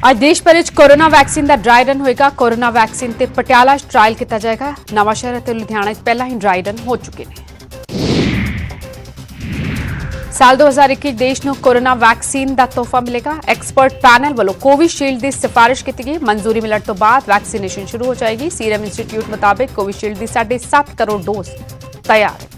ਅੱਜ ਦੇਸ਼ ਭਰ ਵਿੱਚ ਕੋਰੋਨਾ ਵੈਕਸੀਨ ਦਾ ਡਰਾਈ ਰਨ ਹੋਏਗਾ। ਕੋਰੋਨਾ ਵੈਕਸੀਨ ਤੇ ਪਟਿਆਲਾ 'ਚ ਟ੍ਰਾਇਲ ਕੀਤਾ ਜਾਏਗਾ। ਨਵਾਂ ਸ਼ਹਿਰ ਅਤੇ ਲੁਧਿਆਣਾ 'ਚ ਪਹਿਲਾਂ ਹੀ ਡਰਾਈ ਰਨ ਹੋ ਚੁੱਕੇ ਨੇ। ਸਾਲ 2021 ਦੇਸ਼ ਨੂੰ ਕੋਰੋਨਾ ਵੈਕਸੀਨ ਦਾ ਤੋਹਫਾ ਮਿਲੇਗਾ। ਐਕਸਪਰਟ ਪੈਨਲ ਵੱਲੋਂ ਕੋਵਿਸ਼ੀਲਡ ਦੀ ਸਿਫਾਰਿਸ਼ ਕੀਤੀ ਗਈ। ਮਨਜ਼ੂਰੀ ਮਿਲਣ ਤੋਂ ਬਾਅਦ ਵੈਕਸੀਨੇਸ਼ਨ ਸ਼ੁਰੂ ਹੋ ਜਾਏਗੀ। ਸੀਰਮ ਇੰਸਟੀਚਿਊਟ ਮੁਤਾਬਿਕ ਕੋਵਿਸ਼ੀਲਡ ਦੀ 7.5 ਕਰੋੜ ਡੋਜ਼ ਤਿਆਰ ਹੈ।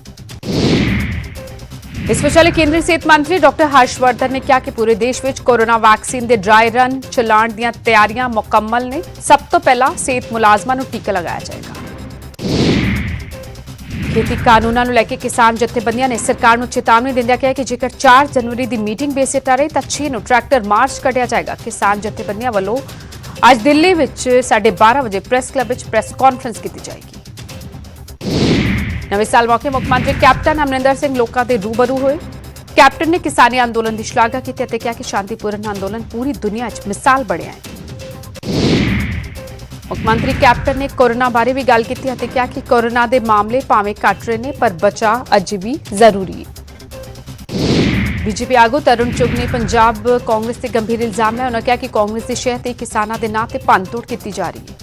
इस विचाले केंद्रीय सेहत मंत्री डॉक्टर हर्षवर्धन ने कहा कि पूरे देश में कोरोना वैक्सीन के ड्राई रन चलाण दी तैयारियां मुकम्मल ने। सब तो पहला सेहत मुलाजमां नूं टीका लगाया जाएगा। खेती कानूनां नूं लैके किसान जथेबंदियां ने सरकार नूं चेतावनी दिंदिआं कहा कि जेकर 4 जनवरी की मीटिंग बेसिटा रही तो 6 नूं ट्रैक्टर मार्च कढ़िया जाएगा। किसान जथेबंदियां वालों अज दिल्ली में 12:30 बजे प्रेस क्लब में प्रेस कॉन्फ्रेंस की जाएगी। नवे साल मौके मुख्यमंत्री कैप्टन अमरिंदर सिंह लोकां दे रूबरू होए। कैप्टन ने किसानी अंदोलन की शलाघा की ते कहा कि शांतिपूर्ण अंदोलन पूरी दुनिया च मिसाल बनिया है। मुख्यमंत्री कैप्टन ने कोरोना बारे भी गल की ते कहा कि कोरोना के मामले भावें घट रहे हैं पर बचाव अजे भी जरूरी है। बीजेपी आगू तरुण चुग ने पंजाब कांग्रेस से गंभीर इल्जाम लाया। उन्होंने कहा कि कांग्रेस की शह ते किसानों के नां ते भंनतोड़ की जा रही है।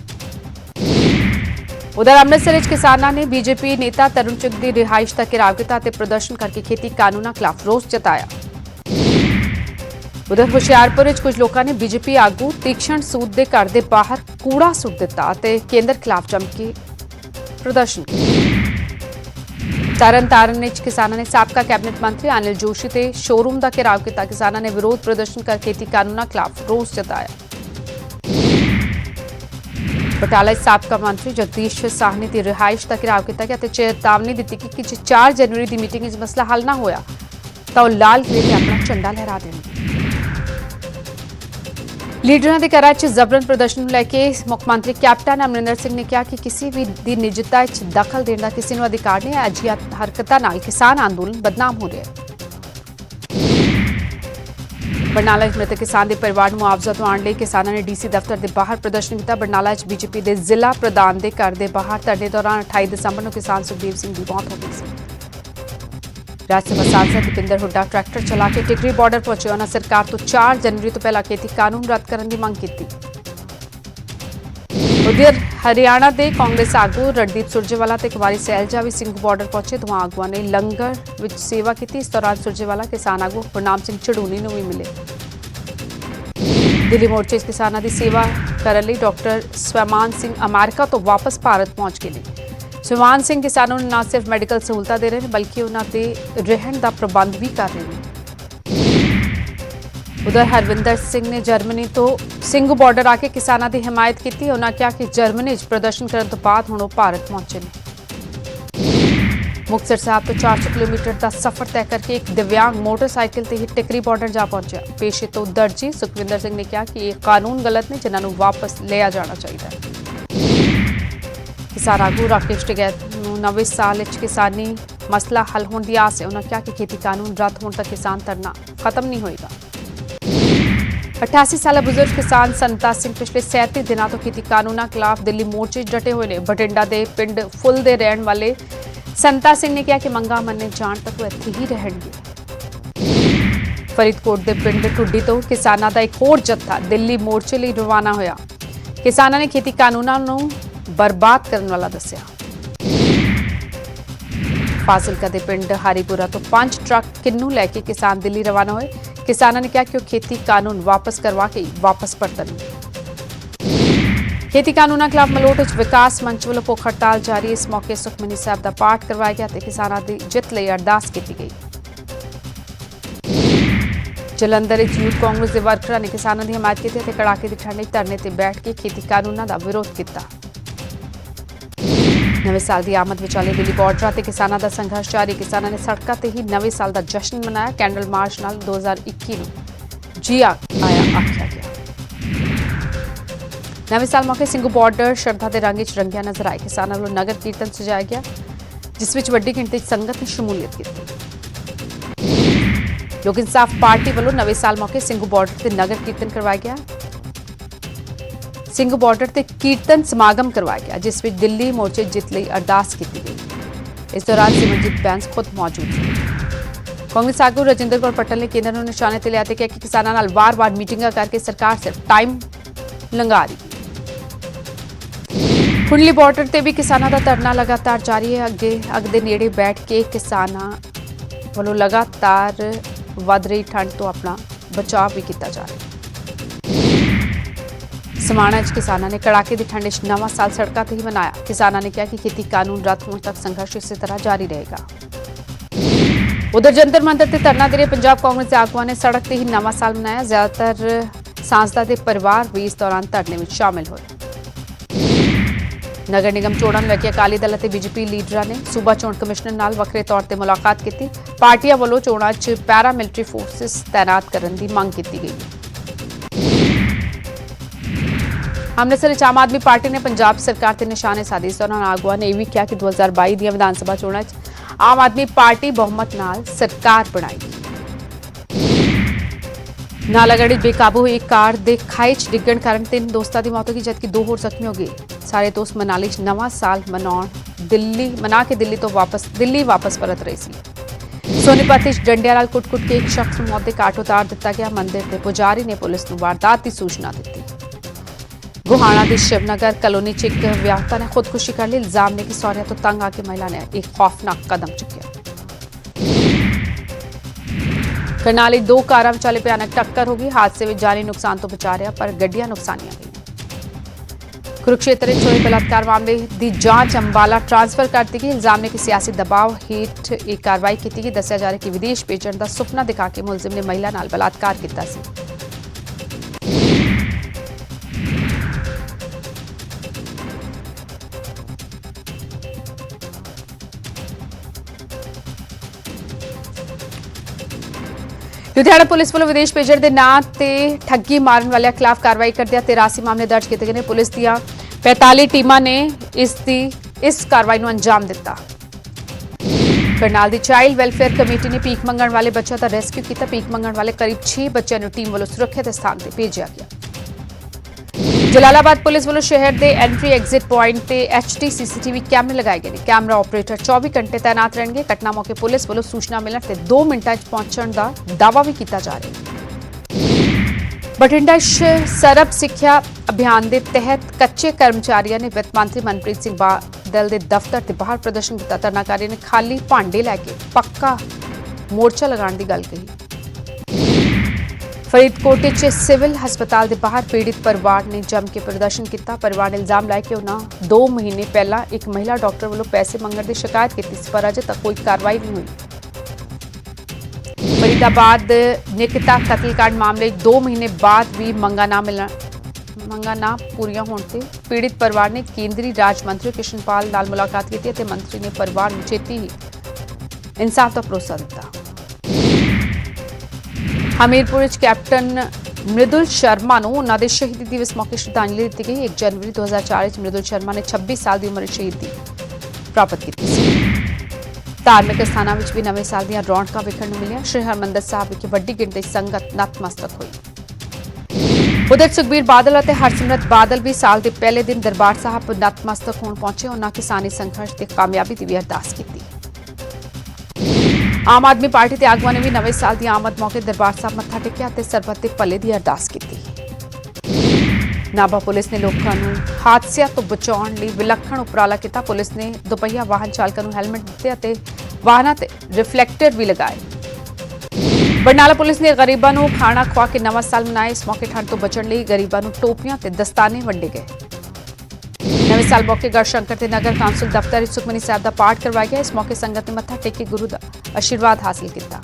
उधर अमृतसर किसानों ने बीजेपी नेता तरुण चुग की रिहाइश का घेराव किया ते प्रदर्शन करके खेती कानूनों खिलाफ रोष जताया। उधर हुशियारपुर कुछ लोगों ने बीजेपी आगू तीक्षण सूद के घर के बाहर कूड़ा सुट दिता ते केंद्र खिलाफ जम के प्रदर्शन किया। तरनतारन किसानों ने साबका कैबिनेट मंत्री अनिल जोशी के शोरूम का घेराव किया। किसानों ने विरोध प्रदर्शन कर खेती कानूनों खिलाफ रोष जताया। बटाला साबका मंत्री जगदीश साहनी की रिहाइश का घेराव किया गया। चेतावनी दी कि जे 4 जनवरी की मीटिंग में मसला हल ना होया तो लाल किले पर अपना झंडा लहरा देंगे। लीडरां दे घरां च जबरन प्रदर्शन को लैके मुख्यमंत्री कैप्टन अमरिंदर सिंह ने कहा कि किसी भी दी निजता च दखल देने का किसी नूं अधिकार नहीं है। अजिहियां हरकतां नाल किसान अंदोलन बदनाम हो रहा है। बरनाला मृतक किसान के परिवार को मुआवजा दिवाउण लई किसानों ने डीसी दफ्तर के बाहर प्रदर्शन किया। बरनाला बीजेपी के जिला प्रधान के घर के बाहर धरने दौरान 28 दिसंबर को किसान सुखदेव सिंह की मौत हो गई थी। राज्यसभा सांसद दीपिंदर हुड्डा ट्रैक्टर चला के टिकरी बॉर्डर पहुंचे। उन्होंने सरकार तो 4 जनवरी तो पहला खेती कानून रद्द करने की मांग की। उधर हरियाणा के कांग्रेस आगू रणदीप सुरजेवाला ते कुमारी सैलजा भी सिंघ बॉर्डर पहुंचे। दोवां आगुआं ने लंगर विच सेवा की। इस दौरान सुरजेवाला किसान आगू गुरनाम सिंह चढ़ूनी नूं भी मिले। दिल्ली मोर्चे किसानों की सेवा करने लई डॉक्टर स्वैमान सिंह अमेरिका तो वापस भारत पहुंच गए। स्वैमान सिंह किसानों को न सिर्फ मैडिकल सहूलतां दे रहे हैं बल्कि उन्होंने रहन का प्रबंध भी कर रहे हैं। उधर हरविंदर सिंह ने जर्मनी तो सिंघ बॉर्डर आके किसानों की हिमायत की। उन्होंने कहा कि जर्मनी प्रदर्शन करने तो बाद हुण भारत पहुंचे ने। मुक्तसर साहब तो 400 किलोमीटर का सफर तय करके एक दिव्यांग मोटरसाइकिल से ही टिकरी बॉर्डर जा पहुंचा। पेशे तो दर्जी सुखविंदर सिंह ने कहा कि ये कानून गलत ने जिन्होंने वापस लिया जाना चाहिए। किसान आगू राकेश टिकैत नवे साल किसानी मसला हल होने की आस है। उन्होंने कहा कि खेती कानून रद्द होने तक किसान धरना खत्म नहीं होगा। 88 साल बुजुर्ग किसान संता सिंह पिछले 37 दिनों तो खेती कानूनों खिलाफ दिल्ली मोर्चे डटे हुए हैं। बठिंडा के पिंड फुल के रहने वाले संता सिंह ने कहा कि मंगा मन्ने जाण तक वो इत्थे ही रहेंगे। फरीदकोट के पिंड ढुड्डी तो किसानों का एक होर जत्था दिल्ली मोर्चे लिए रवाना होया। किसानों ने खेती कानूनों नूं बर्बाद करने वाला दस्या। फाजिलका के पिंड हरीपुरा तो 5 ट्रक किन्नू लैके किसान दिल्ली रवाना हुए। किसानों ने कहा कि वो खेती कानून वापस करवा के वापस परतणगे। खेती कानूनों खिलाफ मलोट विकास मंच वालों भुख हड़ताल जारी। इस मौके सुखमनी साहब का पाठ करवाया गया तो किसानों की जित लई अरदास की गई। जलंधर यूथ कांग्रेस के वर्करां ने किसानों की हिमायत की ते कड़ाके की ठंड धरने से बैठ के खेती कानूनों का विरोध किया। नवे साल की आमद विचाले दिल्ली बॉर्डर से किसानों का संघर्ष जारी। किसानों ने सड़कों से ही नवे साल का जश्न मनाया। कैंडल मार्च नाल 2021 जी आया आख्या गया। नवे साल मौके सिंघ बॉर्डर श्रद्धा के रंग रंगिया नजर आए। किसानों को नगर कीर्तन सजाया गया जिस विच वड्डी गिणती संगत ने शमूलियत की। लोक इंसाफ पार्टी वालों नवे साल मौके सिंघ बॉर्डर से नगर कीर्तन करवाया गया। सिंघ बॉर्डर से कीर्तन समागम करवाया गया जिस विच दिल्ली मोर्चे जित लई अरदास की गई। इस दौरान सिमरजीत बैंस खुद मौजूद थे। कांग्रेस आगू रजिंदर कौर पटेल ने केंद्र ਨੂੰ ਨਿਸ਼ਾਨੇ ਤੇ ਲਿਆ ਤੇ ਕਿਹਾ ਕਿ ਕਿਸਾਨਾਂ ਨਾਲ ਵਾਰ-ਵਾਰ ਮੀਟਿੰਗਾਂ ਕਰਕੇ ਸਰਕਾਰ ਸਿਰਫ ਟਾਈਮ ਲੰਘਾ ਰਹੀ ਹੈ। ਕੁੰਡਲੀ ਬਾਰਡਰ ਤੇ ਵੀ ਕਿਸਾਨਾਂ ਦਾ ਧਰਨਾ ਲਗਾਤਾਰ ਜਾਰੀ ਹੈ। ਅੱਗ ਦੇ ਨੇੜੇ ਬੈਠ ਕੇ ਕਿਸਾਨਾਂ ਵੱਲੋਂ ਲਗਾਤਾਰ ਵੱਧ ਰਹੀ ਠੰਡ ਤੋਂ ਆਪਣਾ ਬਚਾਅ ਵੀ ਕੀਤਾ ਜਾ ਰਿਹਾ ਹੈ। समाणा किसानों ने कड़ाके की ठंड च नवा साल सड़कों पर ही मनाया। किसानों ने कहा कि खेती कानून रद्द होने तक संघर्ष इसी तरह जारी रहेगा। उधर जंतर मंतर से धरना दे रहे पंजाब कांग्रेस के आगुआ ने सड़क पर ही नवा साल मनाया। ज्यादातर सांसदां दे परिवार भी इस दौरान धरने में शामिल हुए। नगर निगम चोणां नूं लैके अकाली दल ते बीजेपी लीडरां ने सूबा चोण कमिश्नर नाल वखरे तौर पर मुलाकात की। पार्टियां वालों चोणां च पैरा मिलिटरी फोर्सिस तैनात करने की मांग की गई। अमृतसर आम आदमी पार्टी ने पंजाब सरकार के निशाने साधे। इस दौरान आगुआ ने यह भी कहा कि 2022 दी विधानसभा चोणां आम आदमी पार्टी बहुमत नाल सरकार बनाएगी। नालागढ़ बेकाबू हुई कार के खाई च डिग्गण कारण 3 दोस्तों की मौत हो गई जबकि 2 होर जख्मी हो गए। सारे दोस्त मनाली च नवा साल मना के दिल्ली वापस परत रहे सी। सोनीपत च डंडियां नाल कुट-कुट के एक शख्स नूं मौत दे घाट उतार दिता गया। मंदिर के पुजारी ने पुलिस नूं वारदात की सूचना दी। गुहाना की शिवनगर कलोनी च एक विआहता ने खुदकुशी कर ली। इल्जाम ने कि सौहरिया तो तंग आके महिला ने एक खौफनाक कदम चुकया। करनाली 2 कारां विचाले भयानक टक्कर हो गई। हादसे में जानी नुकसान तो बचा रहा पर गड्डियां नुकसानियां गई। कुरुक्षेत्र में होए बलात्कार मामले की जांच अंबाला ट्रांसफर कर दी गई। इल्जाम ने कि सियासी दबाव हेठ एक कार्रवाई की गई। दस्सिया जा रहा कि विदेश भेजण का सुपना दिखा के मुलजिम ने महिला नाल बलात्कार किया सी। लुधियाना पुलिस वालों विदेश भेजण के नां ते ठगी मारन वालियां खिलाफ कार्रवाई करदियां 83 मामले दर्ज किए गए। पुलिस दीआं 45 टीमां ने इस कार्रवाई नूं अंजाम दिता। करनाल दी चाइल्ड वेलफेयर कमेटी ने भीख मंगण वाले बच्चों का रेस्क्यू किया। भीख मंगण वाले करीब 6 बच्चों को टीम वालों सुरक्षित स्थान पर भेजा गया। जलालाबाद पुलिस वालों शहर के एंट्री एग्जिट पॉइंट पर HD CCTV कैमरे लगाए गए। कैमरा ऑपरेटर 24 घंटे तैनात रहेंगे। घटना मौके पुलिस वालों सूचना मिलने से 2 मिनटों पहुंचने का दावा भी किया जा रहा है। बठिंडा सरब सिक्ख्या अभियान के तहत कच्चे कर्मचारियों ने वित्त मंत्री मनप्रीत सिंह बादल के दफ्तर के बाहर प्रदर्शन किया। धरनाकारियों ने खाली भांडे लैके पक्का मोर्चा लगाने की गल कही। फरीदकोट च सिविल हस्पताल के बाहर पीड़ित परिवार ने जम के प्रदर्शन किया। परिवार ने इल्जाम लाया कि उन्होंने 2 महीने पहला एक महिला डॉक्टर वालों पैसे मंगने की शिकायत की, पर अजे तक कोई कार्रवाई नहीं हुई। फरीदाबाद निकिता कतलकांड मामले 2 महीने बाद भी मंगा ना पूरियां होने से पीड़ित परिवार ने केंद्रीय राज मंत्री कृष्णपाल नाल मुलाकात की। मंत्री ने परिवार में छेती ही इंसाफ का भरोसा दिता। हमीरपुर कैप्टन मृदुल शर्मा को उन्होंने शहीदी दिवस मौके श्रद्धांजलि दी गई। 1 जनवरी 2004 मृदुल शर्मा ने 26 साल की उम्र शहीदी प्राप्त की। धार्मिक स्थानों में भी नवे साल दी रौनक वेखण नूं मिलियां। श्री हरमंदिर साहिब विच वड्डी गिणती संगत नतमस्तक हुई। उधर सुखबीर बादल और हरसिमरत बादल भी साल के पहले दिन दरबार साहब नतमस्तक होने पहुंचे। उन्होंने किसानी संघर्ष की कामयाबी की भी अरदास की। आम आदमी पार्टी के आगुआ ने भी नवे साल की आमद मौके दरबार साहब मत्था टेकिया ते सरबत के भले की अरदास की। नाभा पुलिस ने लोगों को हादसों तो बचाने लई विलक्षण उपराला किया। पुलिस ने दोपहिया वाहन चालकों को हैलमेट दिते वाहनों ते रिफ्लैक्टर भी लगाए। बरनाला पुलिस ने गरीबों को खाना खुआ के नवा साल मनाया। इस मौके ठंड तो बचने लई गरीबों को टोपियां ते दस्ताने वंडे गए। नवे साल मौके गढ़शंकर के नगर काउंसिल दफ्तर सुखमनी साहब का पाठ करवाया गया। इस मौके संगत ने मत्था टेक के गुरु का आशीर्वाद हासिल किया।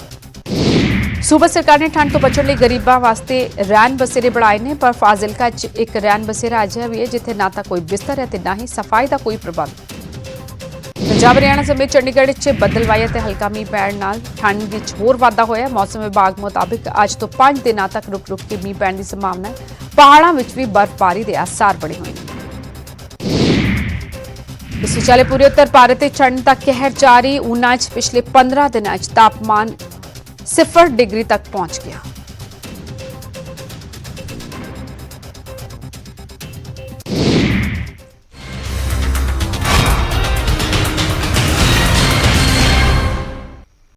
सूबा सरकार ने ठंड तो बचने लई गरीबों वास्ते रैन बसेरे बनाए ने, पर फाजिलका एक रैन बसेरा अजिहा भी है जिथे ना तो कोई बिस्तर है ना ही सफाई का कोई प्रबंध। पंजाब हरियाणा समेत चंडीगढ़ च बदलवाई ते हल्का मींह पैण नाल ठंड विच होर वाधा होया। मौसम विभाग मुताबिक अज तो 5 दिनों तक रुक रुक के मींह पैण की संभावना है। पहाड़ों में भी बर्फबारी के आसार बने हुए हैं। इस विचाले पूरे उत्तर भारत में ठंड का कहर जारी। ऊना पिछले 15 दिनों तापमान 0 डिग्री तक पहुंच गया।